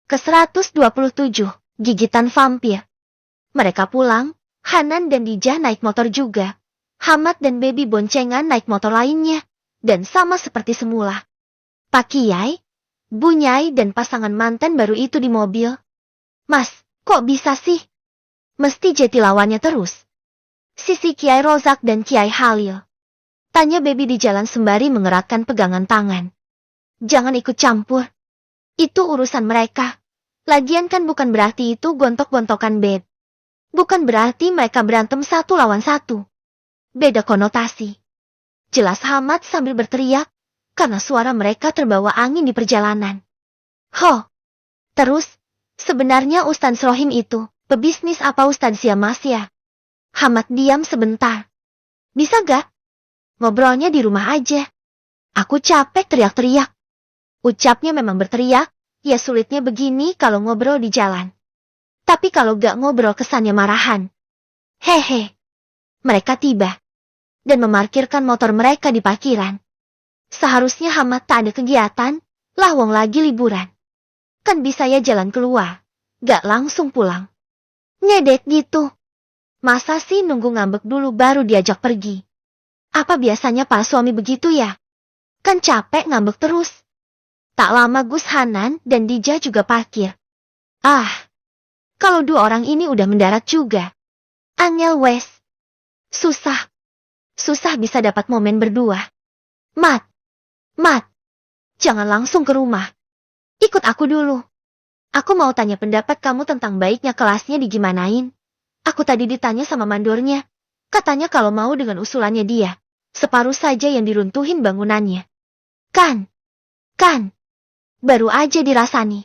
Ke-127, Gigitan Vampir. Mereka pulang, Hanan dan Dijah naik motor juga. Hamad dan Baby boncengan naik motor lainnya. Dan sama seperti semula. Pak Kiai, Bu Nyai dan pasangan mantan baru itu di mobil. Mas, kok bisa sih? Mesti jadi lawannya terus. Sisi Kiai Rozak dan Kiai Halil. Tanya Baby di jalan sembari mengeratkan pegangan tangan. Jangan ikut campur. Itu urusan mereka. Lagian kan bukan berarti itu gontok-gontokan Beb. Bukan berarti mereka berantem 1 lawan 1. Beda konotasi. Jelas Hamad sambil berteriak, karena suara mereka terbawa angin di perjalanan. Ho! Terus, sebenarnya Ustadz Rohim itu, pebisnis apa Ustadz Siamas ya? Hamad diam sebentar. Bisa gak? Ngobrolnya di rumah aja. Aku capek teriak-teriak. Ucapnya memang berteriak, ya sulitnya begini kalau ngobrol di jalan. Tapi kalau gak ngobrol kesannya marahan. Hehe. Mereka tiba. Dan memarkirkan motor mereka di parkiran. Seharusnya Hamad tak ada kegiatan, lawang lagi liburan. Kan bisa ya jalan keluar, gak langsung pulang. Ngedek gitu. Masa sih nunggu ngambek dulu baru diajak pergi? Apa biasanya para suami begitu ya? Kan capek ngambek terus. Tak lama Gus Hanan dan Dijah juga parkir. Ah, kalau 2 orang ini udah mendarat juga. Angel wes. Susah bisa dapat momen berdua. Mat, jangan langsung ke rumah. Ikut aku dulu. Aku mau tanya pendapat kamu tentang baiknya kelasnya digimanain. Aku tadi ditanya sama mandornya. Katanya kalau mau dengan usulannya dia, separuh saja yang diruntuhin bangunannya. Kan. Baru aja dirasani.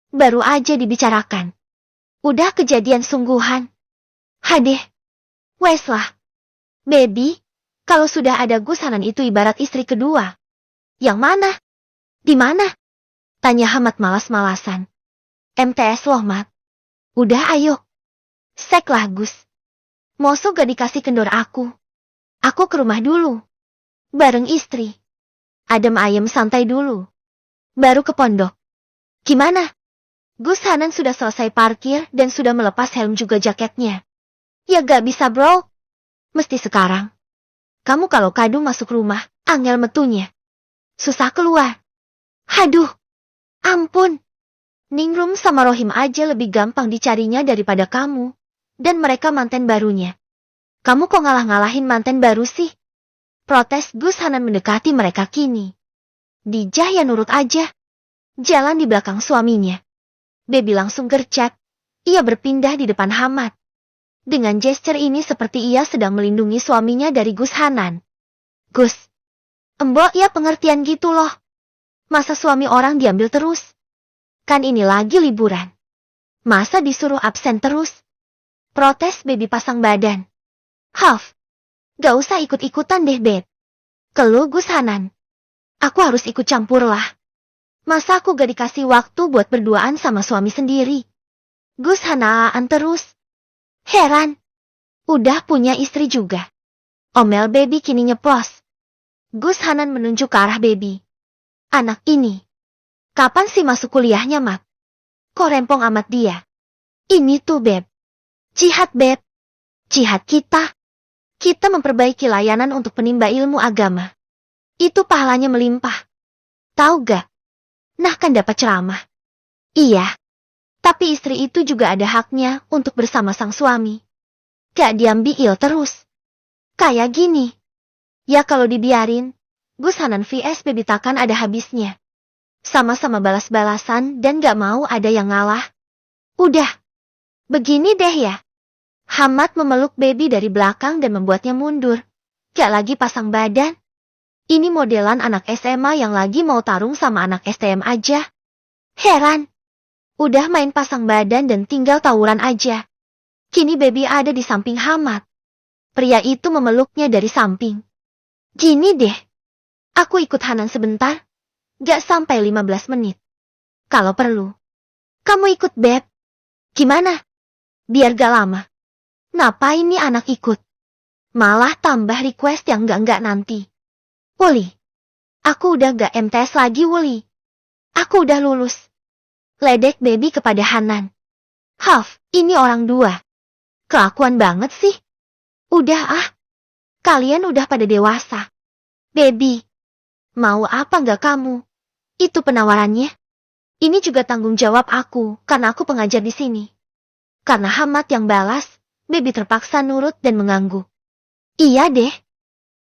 Baru aja dibicarakan. Udah kejadian sungguhan. Hadeh. Wes lah. Baby, kalau sudah ada Gus Hanan itu ibarat istri kedua. Yang mana? Di mana? Tanya Hamad malas-malasan. MTS loh, Mat. Udah ayo. Sek lah Gus. Mosok gak dikasih kendor aku. Aku ke rumah dulu. Bareng istri. Adem ayem santai dulu. Baru ke pondok. Gimana? Gus Hanan sudah selesai parkir dan sudah melepas helm juga jaketnya. Ya gak bisa bro. Mesti sekarang. Kamu kalau kadung masuk rumah, angel metunya. Susah keluar. Haduh. Ampun. Ningrum sama Rohim aja lebih gampang dicarinya daripada kamu. Dan mereka manten barunya. Kamu kok ngalah-ngalahin manten baru sih? Protes Gus Hanan mendekati mereka kini. Dijah ya nurut aja. Jalan di belakang suaminya. Baby langsung gercep. Ia berpindah di depan Hamad. Dengan gesture ini seperti ia sedang melindungi suaminya dari Gus Hanan. Gus. Mbok ya pengertian gitu loh. Masa suami orang diambil terus? Kan ini lagi liburan. Masa disuruh absen terus? Protes Baby pasang badan. Haf. Gak usah ikut-ikutan deh Beb. Keluh Gus Hanan. Aku harus ikut campur lah. Masa aku gak dikasih waktu buat berduaan sama suami sendiri? Gus Hanaan terus. Heran. Udah punya istri juga. Omel Baby kini nyeplos. Gus Hanan menunjuk ke arah Baby. Anak ini. Kapan sih masuk kuliahnya, Mat? Kok rempong amat dia? Ini tuh, Beb. Jihad, Beb. Jihad kita. Kita memperbaiki layanan untuk penimba ilmu agama. Itu pahalanya melimpah. Tahu gak? Nah kan dapat ceramah. Iya. Tapi istri itu juga ada haknya untuk bersama sang suami. Gak diambil terus. Kayak gini. Ya kalau dibiarin, Gus Hanan vs Baby takkan ada habisnya. Sama-sama balas-balasan dan gak mau ada yang ngalah. Udah. Begini deh ya. Hamad memeluk Baby dari belakang dan membuatnya mundur. Gak lagi pasang badan. Ini modelan anak SMA yang lagi mau tarung sama anak STM aja. Heran. Udah main pasang badan dan tinggal tawuran aja. Kini Baby ada di samping Hamad. Pria itu memeluknya dari samping. Gini deh. Aku ikut Hanan sebentar. Gak sampai 15 menit. Kalau perlu. Kamu ikut Beb. Gimana? Biar gak lama. Ngapain nih anak ikut? Malah tambah request yang enggak nanti. Wuli. Aku udah gak MTS lagi Wuli. Aku udah lulus. Ledek Baby kepada Hanan. Haf, ini orang dua. Kelakuan banget sih. Udah ah. Kalian udah pada dewasa. Baby. Mau apa nggak kamu? Itu penawarannya. Ini juga tanggung jawab aku, karena aku pengajar di sini. Karena Hamad yang balas, Baby terpaksa nurut dan mengangguk. Iya deh.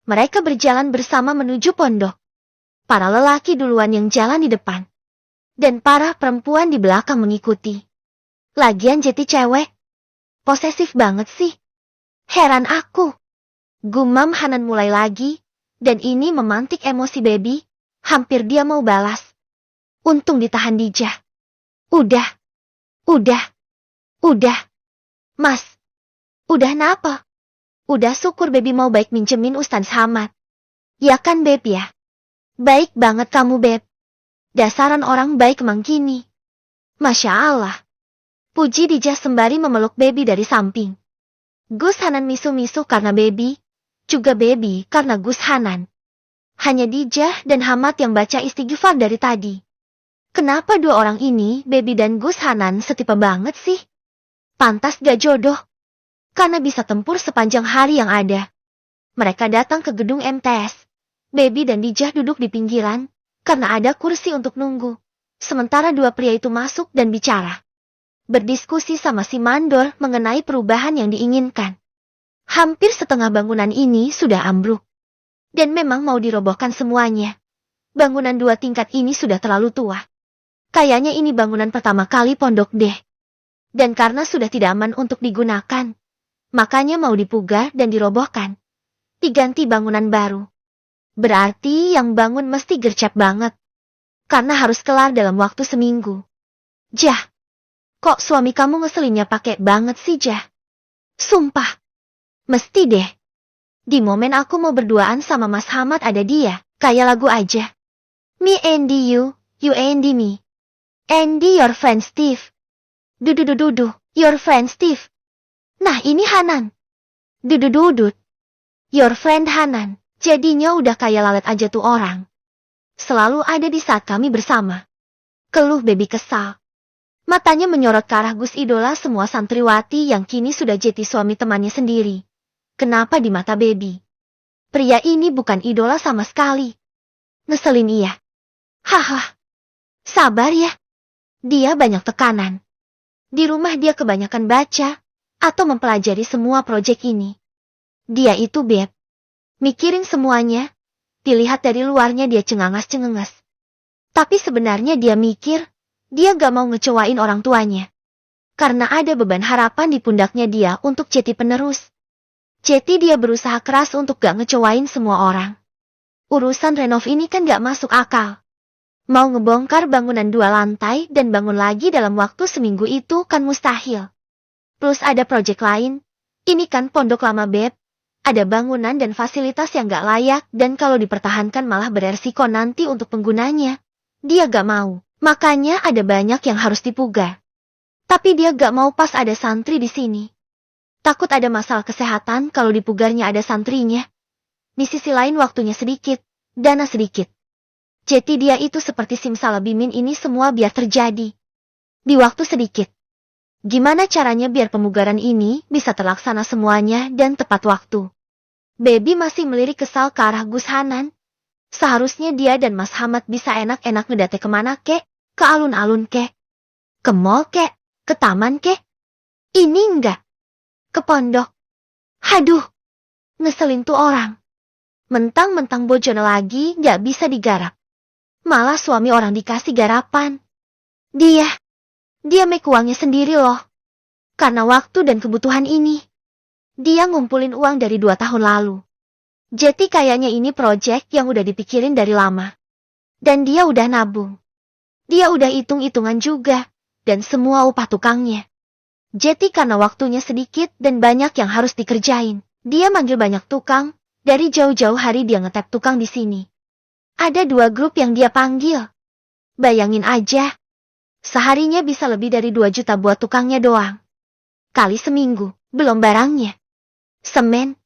Mereka berjalan bersama menuju pondok. Para lelaki duluan yang jalan di depan. Dan para perempuan di belakang mengikuti. Lagian Jeti cewek. Posesif banget sih. Heran aku. Gumam Hanan mulai lagi. Dan ini memantik emosi Baby. Hampir dia mau balas. Untung ditahan Dijah. Udah. Mas. Udah napa? Udah syukur Baby mau baik minjemin Ustaz Hamad. Ya kan Beb ya? Baik banget kamu Beb. Dasaran orang baik emang gini. Masya Allah. Puji Dijah sembari memeluk Baby dari samping. Gus Hanan misu-misu karena Baby. Juga Baby karena Gus Hanan. Hanya Dijah dan Hamad yang baca istighfar dari tadi. Kenapa dua orang ini, Baby dan Gus Hanan, setipe banget sih? Pantas gak jodoh. Karena bisa tempur sepanjang hari yang ada. Mereka datang ke gedung MTS. Baby dan Dijah duduk di pinggiran. Karena ada kursi untuk nunggu. Sementara dua pria itu masuk dan bicara. Berdiskusi sama si Mandor mengenai perubahan yang diinginkan. Hampir setengah bangunan ini sudah ambruk. Dan memang mau dirobohkan semuanya. Bangunan 2 tingkat ini sudah terlalu tua. Kayaknya ini bangunan pertama kali pondok deh. Dan karena sudah tidak aman untuk digunakan. Makanya mau dipugar dan dirobohkan. Diganti bangunan baru. Berarti yang bangun mesti gercep banget. Karena harus kelar dalam waktu seminggu. Jah. Kok suami kamu ngeselinnya pakai banget sih Jah? Sumpah. Mesti deh. Di momen aku mau berduaan sama Mas Hamad ada dia. Kayak lagu aja. Me and you and me. Andy your friend Steve. Dududududu, your friend Steve. Nah ini Hanan. Dudududut. Your friend Hanan. Jadinya udah kayak lalat aja tuh orang. Selalu ada di saat kami bersama. Keluh Baby kesal. Matanya menyorot ke arah Gus idola semua santriwati yang kini sudah jadi suami temannya sendiri. Kenapa di mata Baby? Pria ini bukan idola sama sekali. Ngeselin iya. Haha. Sabar ya. Dia banyak tekanan. Di rumah dia kebanyakan baca atau mempelajari semua proyek ini. Dia itu Beb. Mikirin semuanya. Dilihat dari luarnya dia cengangas-cengengas. Tapi sebenarnya dia mikir, dia gak mau ngecewain orang tuanya. Karena ada beban harapan di pundaknya dia untuk jadi penerus. Jadi dia berusaha keras untuk gak ngecewain semua orang. Urusan renov ini kan gak masuk akal. Mau ngebongkar bangunan 2 lantai dan bangun lagi dalam waktu seminggu itu kan mustahil. Plus ada proyek lain. Ini kan pondok lama Beb. Ada bangunan dan fasilitas yang gak layak dan kalau dipertahankan malah beresiko nanti untuk penggunanya. Dia gak mau, makanya ada banyak yang harus dipugar. Tapi dia gak mau pas ada santri di sini. Takut ada masalah kesehatan kalau dipugarnya ada santrinya. Di sisi lain waktunya sedikit, dana sedikit. Jadi dia itu seperti simsalabim ini semua biar terjadi. Di waktu sedikit. Gimana caranya biar pemugaran ini bisa terlaksana semuanya dan tepat waktu? Baby masih melirik kesal ke arah Gus Hanan. Seharusnya dia dan Mas Hamad bisa enak-enak ngedate kemana kek? Ke alun-alun kek? Ke mall kek? Ke taman kek? Ini enggak. Ke pondok. Haduh. Ngeselin tuh orang. Mentang-mentang bojone lagi nggak bisa digarap. Malah suami orang dikasih garapan. Dia make uangnya sendiri loh. Karena waktu dan kebutuhan ini. Dia ngumpulin uang dari 2 tahun lalu. Jadi kayaknya ini proyek yang udah dipikirin dari lama. Dan dia udah nabung. Dia udah hitung-hitungan juga. Dan semua upah tukangnya. Jadi karena waktunya sedikit dan banyak yang harus dikerjain. Dia manggil banyak tukang. Dari jauh-jauh hari dia ngetap tukang di sini. Ada 2 grup yang dia panggil. Bayangin aja. Seharinya bisa lebih dari 2 juta buat tukangnya doang. Kali seminggu, belum barangnya. Semen,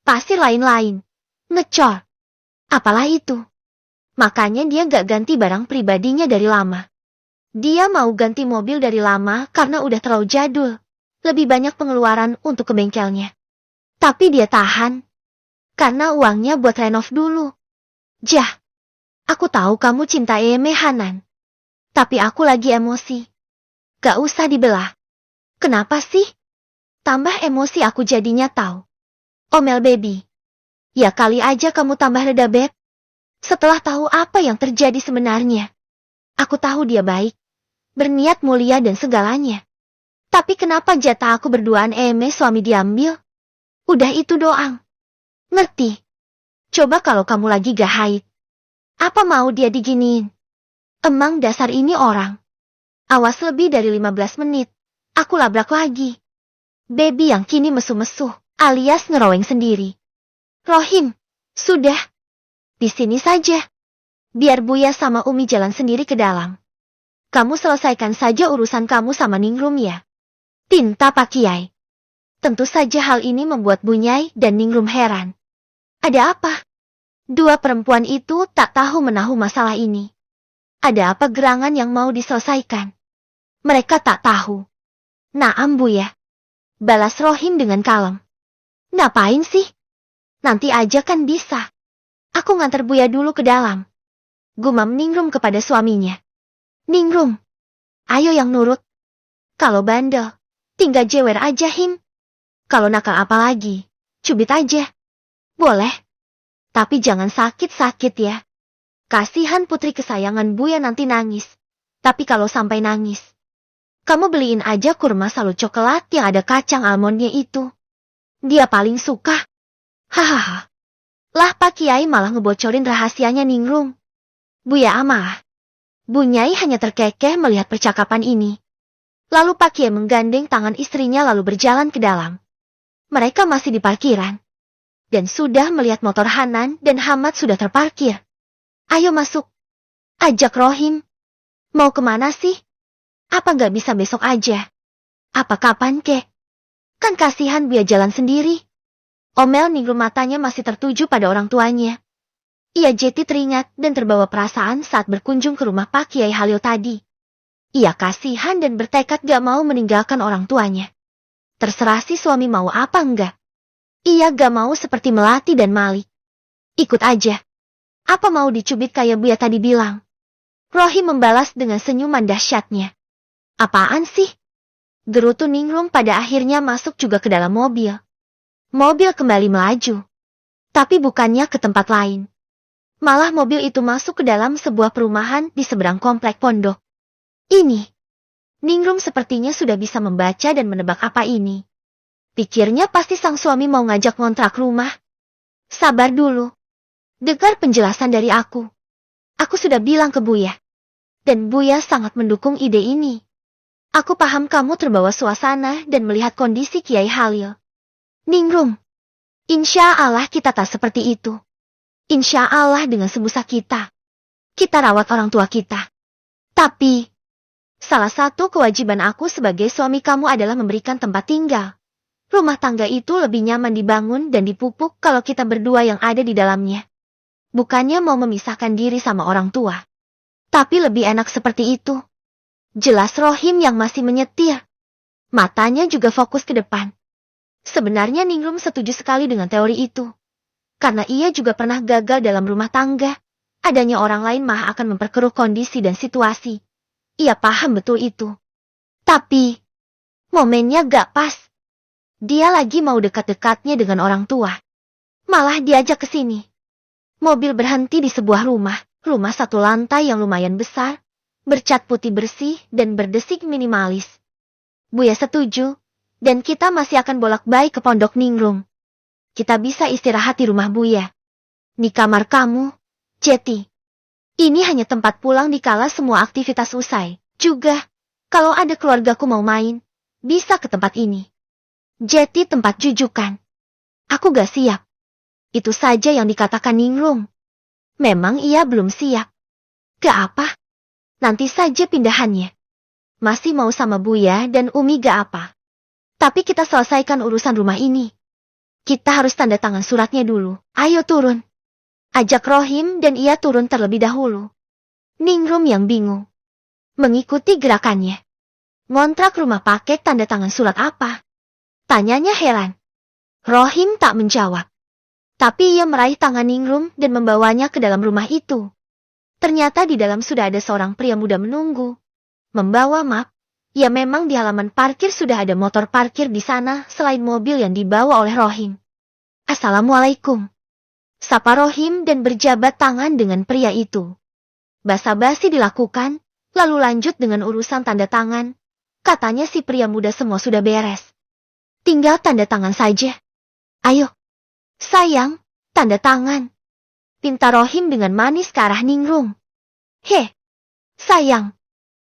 pasir lain-lain, ngecor. Apalah itu. Makanya dia gak ganti barang pribadinya dari lama. Dia mau ganti mobil dari lama karena udah terlalu jadul. Lebih banyak pengeluaran untuk ke bengkelnya. Tapi dia tahan. Karena uangnya buat renov dulu. Jah, aku tahu kamu cinta Eme Hanan. Tapi aku lagi emosi. Gak usah dibelah. Kenapa sih? Tambah emosi aku jadinya tahu. Omel baby. Ya kali aja kamu tambah reda beb. Setelah tahu apa yang terjadi sebenarnya. Aku tahu dia baik. Berniat mulia dan segalanya. Tapi kenapa jatah aku berduaan Eme suami diambil? Udah itu doang. Ngerti? Coba kalau kamu lagi gak haid. Apa mau dia diginiin? Emang dasar ini orang. Awas lebih dari 15 menit. Aku labrak lagi. Baby yang kini mesu-mesu, alias ngeroweng sendiri. Rohim, sudah. Di sini saja. Biar Buya sama Umi jalan sendiri ke dalam. Kamu selesaikan saja urusan kamu sama Ningrum ya. Tinta Pak Kiai. Tentu saja hal ini membuat Bunyai dan Ningrum heran. Ada apa? Dua perempuan itu tak tahu menahu masalah ini. Ada apa gerangan yang mau diselesaikan? Mereka tak tahu. Naam Buya. Balas Rohim dengan kalem. Ngapain sih? Nanti aja kan bisa. Aku nganter Buya dulu ke dalam. Gumam Ningrum kepada suaminya. Ningrum, ayo yang nurut. Kalau bandel, tinggal jewer aja Him. Kalau nakal apa lagi, cubit aja. Boleh. Tapi jangan sakit-sakit ya. Kasihan putri kesayangan Buya nanti nangis. Tapi kalau sampai nangis, kamu beliin aja kurma salut coklat yang ada kacang almondnya itu. Dia paling suka. Hahaha. Lah Pak Kiai malah ngebocorin rahasianya Ningrum. Buya amah. Bunyai hanya terkekeh melihat percakapan ini. Lalu Pak Kiai menggandeng tangan istrinya lalu berjalan ke dalam. Mereka masih di parkiran. Dan sudah melihat motor Hanan dan Hamad sudah terparkir. Ayo masuk. Ajak Rohim. Mau kemana sih? Apa nggak bisa besok aja? Apa kapan kek? Kan kasihan Buya jalan sendiri. Omel Ningrum matanya masih tertuju pada orang tuanya. Ia jadi teringat dan terbawa perasaan saat berkunjung ke rumah Pak Kiai Halil tadi. Ia kasihan dan bertekad gak mau meninggalkan orang tuanya. Terserah si suami mau apa enggak. Ia gak mau seperti Melati dan Malik. Ikut aja. Apa mau dicubit kayak Buya tadi bilang? Rohim membalas dengan senyuman dahsyatnya. Apaan sih? Gerutu Ningrum pada akhirnya masuk juga ke dalam mobil. Mobil kembali melaju. Tapi bukannya ke tempat lain. Malah mobil itu masuk ke dalam sebuah perumahan di seberang komplek pondok. Ini. Ningrum sepertinya sudah bisa membaca dan menebak apa ini. Pikirnya pasti sang suami mau ngajak ngontrak rumah. Sabar dulu. Dengar penjelasan dari aku. Aku sudah bilang ke Buya. Dan Buya sangat mendukung ide ini. Aku paham kamu terbawa suasana dan melihat kondisi Kiai Halil. Ningrum. Insya Allah kita tak seperti itu. Insya Allah dengan sebusa kita rawat orang tua kita. Tapi, salah satu kewajiban aku sebagai suami kamu adalah memberikan tempat tinggal. Rumah tangga itu lebih nyaman dibangun dan dipupuk kalau kita berdua yang ada di dalamnya. Bukannya mau memisahkan diri sama orang tua. Tapi lebih enak seperti itu. Jelas Rohim yang masih menyetir. Matanya juga fokus ke depan. Sebenarnya Ningrum setuju sekali dengan teori itu. Karena ia juga pernah gagal dalam rumah tangga. Adanya orang lain mah akan memperkeruh kondisi dan situasi. Ia paham betul itu. Tapi, momennya gak pas. Dia lagi mau dekat-dekatnya dengan orang tua. Malah diajak ke sini. Mobil berhenti di sebuah rumah satu lantai yang lumayan besar, bercat putih bersih dan berdesik minimalis. Buya setuju. Dan kita masih akan bolak-balik ke pondok Ningrum. Kita bisa istirahat di rumah Buya. Di kamar kamu, Jeti. Ini hanya tempat pulang dikala semua aktivitas usai. Juga, kalau ada keluargaku mau main, bisa ke tempat ini. Jeti tempat jujukan. Aku gak siap. Itu saja yang dikatakan Ningrum. Memang ia belum siap. Gak apa. Nanti saja pindahannya. Masih mau sama Buya dan Umi gak apa. Tapi kita selesaikan urusan rumah ini. Kita harus tanda tangan suratnya dulu. Ayo turun. Ajak Rohim dan ia turun terlebih dahulu. Ningrum yang bingung. mengikuti gerakannya. Ngontrak rumah pakai tanda tangan surat apa? Tanyanya heran. Rohim tak menjawab. Tapi ia meraih tangan Ningrum dan membawanya ke dalam rumah itu. Ternyata di dalam sudah ada seorang pria muda menunggu. Membawa map. Ya memang di halaman parkir sudah ada motor parkir di sana selain mobil yang dibawa oleh Rohim. Assalamualaikum. Sapa Rohim dan berjabat tangan dengan pria itu. Basa-basi dilakukan, lalu lanjut dengan urusan tanda tangan. Katanya si pria muda semua sudah beres. Tinggal tanda tangan saja. Ayo. Sayang, tanda tangan. Pinta Rohim dengan manis ke arah Ningrum. He. Sayang.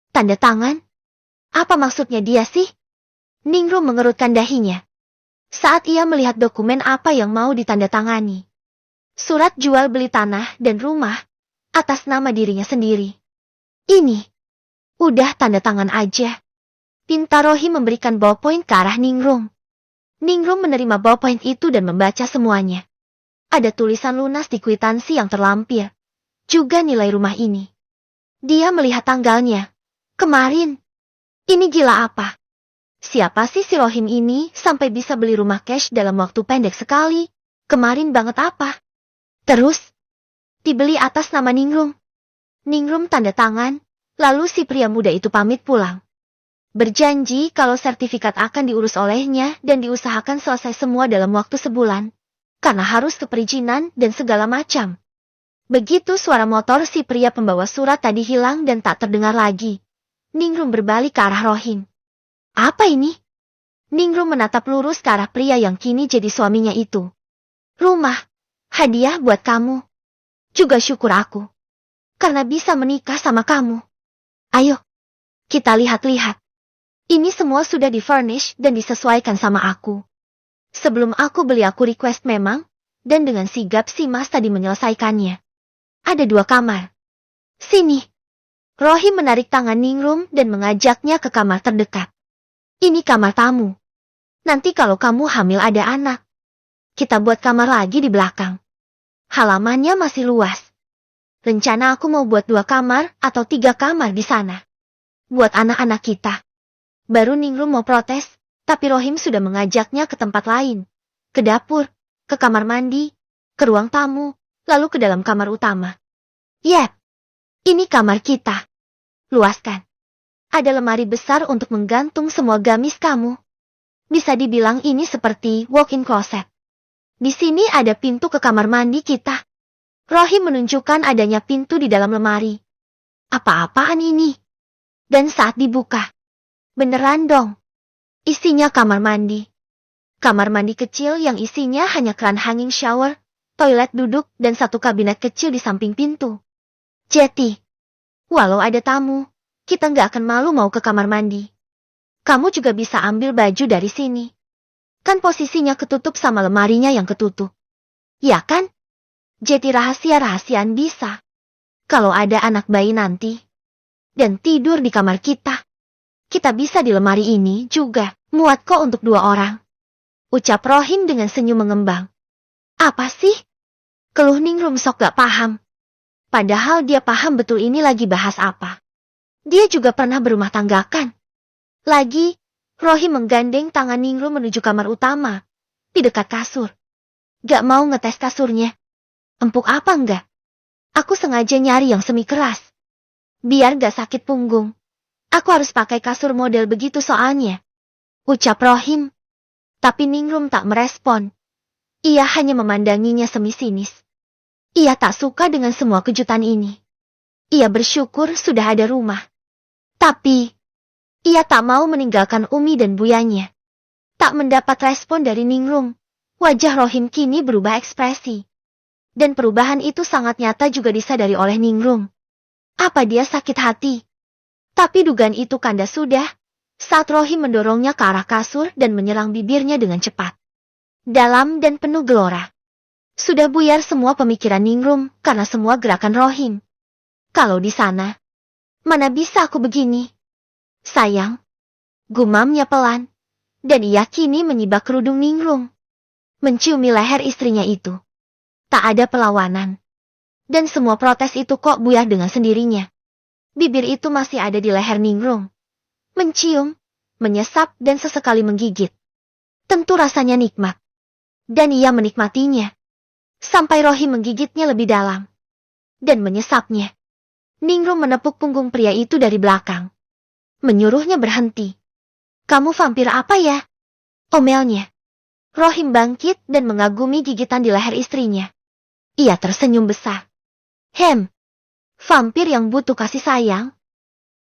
Tanda tangan? Apa maksudnya dia sih? Ningrum mengerutkan dahinya. Saat ia melihat dokumen apa yang mau ditandatangani. Surat jual beli tanah dan rumah atas nama dirinya sendiri. Ini. Udah tanda tangan aja. Pinta Rohim memberikan ballpoint ke arah Ningrum. Ningrum menerima ballpoint itu dan membaca semuanya. Ada tulisan lunas di kwitansi yang terlampir. Juga nilai rumah ini. Dia melihat tanggalnya. Kemarin. Ini gila apa? Siapa sih si Rohim ini sampai bisa beli rumah cash dalam waktu pendek sekali? Kemarin banget apa? Terus, dibeli atas nama Ningrum. Ningrum tanda tangan, lalu si pria muda itu pamit pulang. Berjanji kalau sertifikat akan diurus olehnya dan diusahakan selesai semua dalam waktu sebulan. Karena harus keperizinan dan segala macam. Begitu suara motor si pria pembawa surat tadi hilang dan tak terdengar lagi. Ningrum berbalik ke arah Rohim. Apa ini? Ningrum menatap lurus ke arah pria yang kini jadi suaminya itu. Rumah. Hadiah buat kamu. Juga syukur aku. Karena bisa menikah sama kamu. Ayo. Kita lihat-lihat. Ini semua sudah di-furnish dan disesuaikan sama aku. Sebelum aku beli aku request memang. Dan dengan sigap si Mas tadi menyelesaikannya. Ada 2 kamar. Sini. Rohim menarik tangan Ningrum dan mengajaknya ke kamar terdekat. Ini kamar tamu. Nanti kalau kamu hamil ada anak. Kita buat kamar lagi di belakang. Halamannya masih luas. Rencana aku mau buat 2 kamar atau 3 kamar di sana. Buat anak-anak kita. Baru Ningrum mau protes, tapi Rohim sudah mengajaknya ke tempat lain. Ke dapur, ke kamar mandi, ke ruang tamu, lalu ke dalam kamar utama. Yep. Ini kamar kita. Luaskan. Ada lemari besar untuk menggantung semua gamis kamu. Bisa dibilang ini seperti walk-in closet. Di sini ada pintu ke kamar mandi kita. Rohim menunjukkan adanya pintu di dalam lemari. Apa-apaan ini? Dan saat dibuka. Beneran dong. Isinya kamar mandi. Kamar mandi kecil yang isinya hanya keran hanging shower, toilet duduk, dan 1 kabinet kecil di samping pintu. Jadi, walau ada tamu, kita nggak akan malu mau ke kamar mandi. Kamu juga bisa ambil baju dari sini. Kan posisinya ketutup sama lemarinya yang ketutup. Ya kan? Jadi rahasia-rahasiaan bisa. Kalau ada anak bayi nanti. Dan tidur di kamar kita. Kita bisa di lemari ini juga. Muat kok untuk 2 orang. Ucap Rohim dengan senyum mengembang. Apa sih? Keluh Ningrum sok gak paham. Padahal dia paham betul ini lagi bahas apa. Dia juga pernah berumah tangga kan? Lagi, Rohim menggandeng tangan Ningrum menuju kamar utama. Di dekat kasur. Gak mau ngetes kasurnya. Empuk apa enggak? Aku sengaja nyari yang semi keras. Biar gak sakit punggung. Aku harus pakai kasur model begitu soalnya. Ucap Rohim. Tapi Ningrum tak merespon. Ia hanya memandanginya semi sinis. Ia tak suka dengan semua kejutan ini. Ia bersyukur sudah ada rumah. Tapi, ia tak mau meninggalkan Umi dan buyanya. Tak mendapat respon dari Ningrum. Wajah Rohim kini berubah ekspresi. Dan perubahan itu sangat nyata juga disadari oleh Ningrum. Apa dia sakit hati? Tapi dugaan itu kandas sudah, saat Rohim mendorongnya ke arah kasur dan menyerang bibirnya dengan cepat. Dalam dan penuh gelora. Sudah buyar semua pemikiran Ningrum karena semua gerakan Rohim. Kalau di sana, mana bisa aku begini? Sayang, gumamnya pelan, dan ia kini menyibak kerudung Ningrum. Menciumi leher istrinya itu. Tak ada perlawanan. Dan semua protes itu kok buyar dengan sendirinya. Bibir itu masih ada di leher Ningrum. Mencium, menyesap dan sesekali menggigit. Tentu rasanya nikmat. Dan ia menikmatinya. Sampai Rohim menggigitnya lebih dalam. Dan menyesapnya. Ningrum menepuk punggung pria itu dari belakang. Menyuruhnya berhenti. Kamu vampir apa ya? Omelnya. Rohim bangkit dan mengagumi gigitan di leher istrinya. Ia tersenyum besar. Vampir yang butuh kasih sayang?